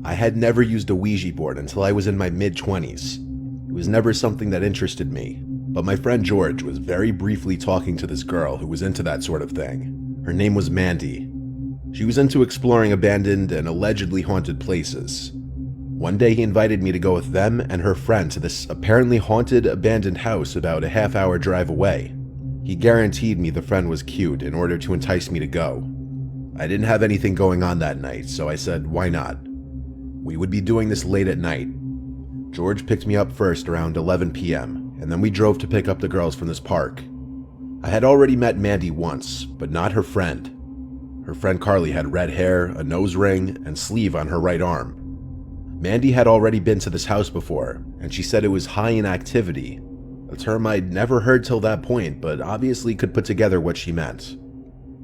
I had never used a Ouija board until I was in my mid-20s. It was never something that interested me, but my friend George was very briefly talking to this girl who was into that sort of thing. Her name was Mandy. She was into exploring abandoned and allegedly haunted places. One day he invited me to go with them and her friend to this apparently haunted abandoned house about a half-hour drive away. He guaranteed me the friend was cute in order to entice me to go. I didn't have anything going on that night, so I said, why not? We would be doing this late at night. George picked me up first around 11 p.m., and then we drove to pick up the girls from this park. I had already met Mandy once, but not her friend. Her friend Carly had red hair, a nose ring, and sleeve on her right arm. Mandy had already been to this house before, and she said it was high in activity, a term I'd never heard till that point, but obviously could put together what she meant.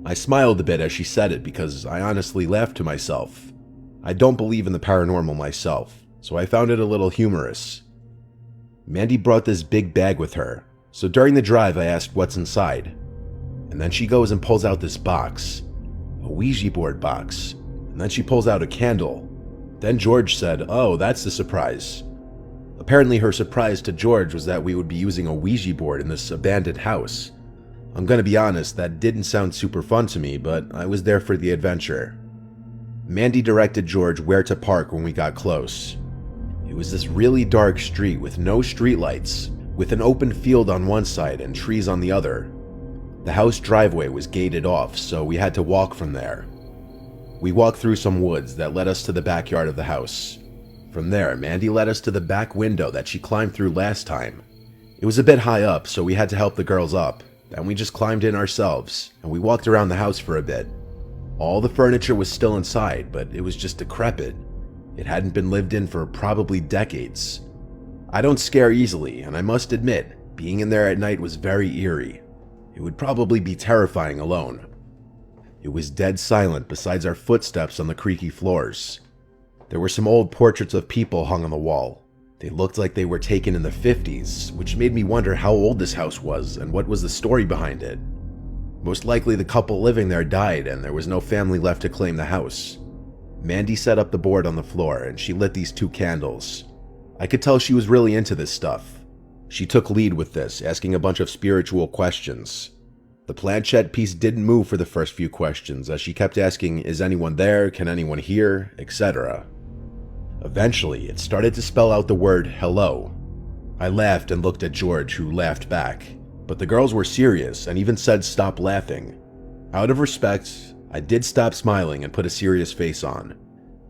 I smiled a bit as she said it because I honestly laughed to myself. I don't believe in the paranormal myself, so I found it a little humorous. Mandy brought this big bag with her, so during the drive I asked what's inside. And then she goes and pulls out this box, a Ouija board box, and then she pulls out a candle. Then George said, "Oh, that's the surprise." Apparently her surprise to George was that we would be using a Ouija board in this abandoned house. I'm gonna be honest, that didn't sound super fun to me, but I was there for the adventure. Mandy directed George where to park when we got close. It was this really dark street with no streetlights, with an open field on one side and trees on the other. The house driveway was gated off, so we had to walk from there. We walked through some woods that led us to the backyard of the house. From there, Mandy led us to the back window that she climbed through last time. It was a bit high up, so we had to help the girls up. Then we just climbed in ourselves, and we walked around the house for a bit. All the furniture was still inside, but it was just decrepit. It hadn't been lived in for probably decades. I don't scare easily, and I must admit, being in there at night was very eerie. It would probably be terrifying alone. It was dead silent besides our footsteps on the creaky floors. There were some old portraits of people hung on the wall. They looked like they were taken in the 50s, which made me wonder how old this house was and what was the story behind it. Most likely the couple living there died and there was no family left to claim the house. Mandy set up the board on the floor and she lit these 2 candles. I could tell she was really into this stuff. She took lead with this, asking a bunch of spiritual questions. The planchette piece didn't move for the first few questions as she kept asking, is anyone there, can anyone hear, etc. Eventually, it started to spell out the word hello. I laughed and looked at George, who laughed back, but the girls were serious and even said stop laughing. Out of respect, I did stop smiling and put a serious face on.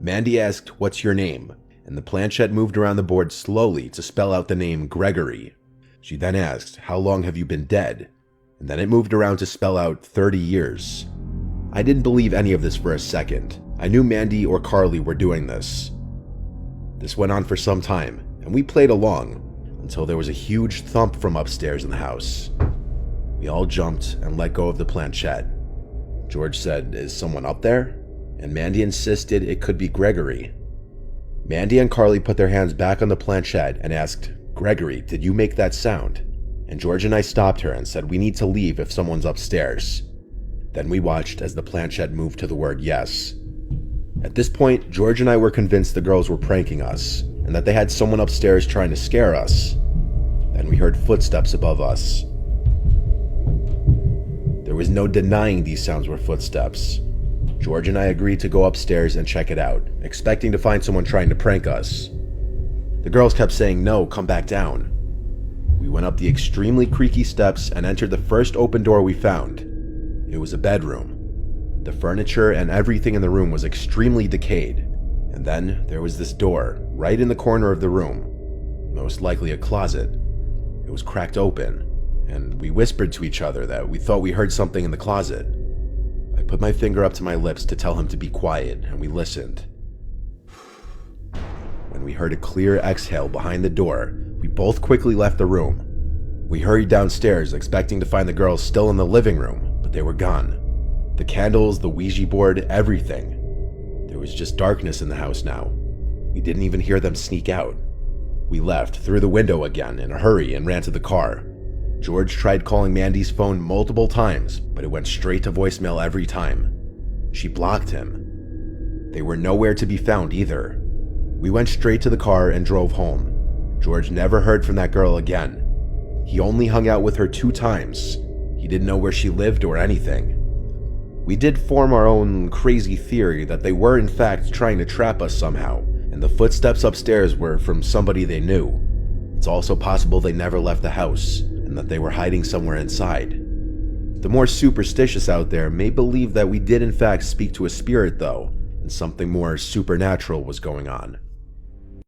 Mandy asked, "What's your name?" and the planchette moved around the board slowly to spell out the name Gregory. She then asked, "How long have you been dead?" and then it moved around to spell out 30 years. I didn't believe any of this for a second. I knew Mandy or Carly were doing this. This went on for some time, and we played along, until there was a huge thump from upstairs in the house. We all jumped and let go of the planchette. George said, "Is someone up there?" and Mandy insisted it could be Gregory. Mandy and Carly put their hands back on the planchette and asked, "Gregory, did you make that sound?" And George and I stopped her and said we need to leave if someone's upstairs. Then we watched as the planchette moved to the word yes. At this point, George and I were convinced the girls were pranking us, and that they had someone upstairs trying to scare us. Then we heard footsteps above us. There was no denying these sounds were footsteps. George and I agreed to go upstairs and check it out, expecting to find someone trying to prank us. The girls kept saying, "No, come back down." We went up the extremely creaky steps and entered the first open door we found. It was a bedroom. The furniture and everything in the room was extremely decayed, and then there was this door right in the corner of the room, most likely a closet. It was cracked open, and we whispered to each other that we thought we heard something in the closet. I put my finger up to my lips to tell him to be quiet, and we listened. When we heard a clear exhale behind the door, we both quickly left the room. We hurried downstairs, expecting to find the girls still in the living room, but they were gone. The candles, the Ouija board, everything. There was just darkness in the house now. We didn't even hear them sneak out. We left through the window again in a hurry and ran to the car. George tried calling Mandy's phone multiple times, but it went straight to voicemail every time. She blocked him. They were nowhere to be found either. We went straight to the car and drove home. George never heard from that girl again. He only hung out with her 2 times. He didn't know where she lived or anything. We did form our own crazy theory that they were in fact trying to trap us somehow, and the footsteps upstairs were from somebody they knew. It's also possible they never left the house, and that they were hiding somewhere inside. The more superstitious out there may believe that we did in fact speak to a spirit though, and something more supernatural was going on.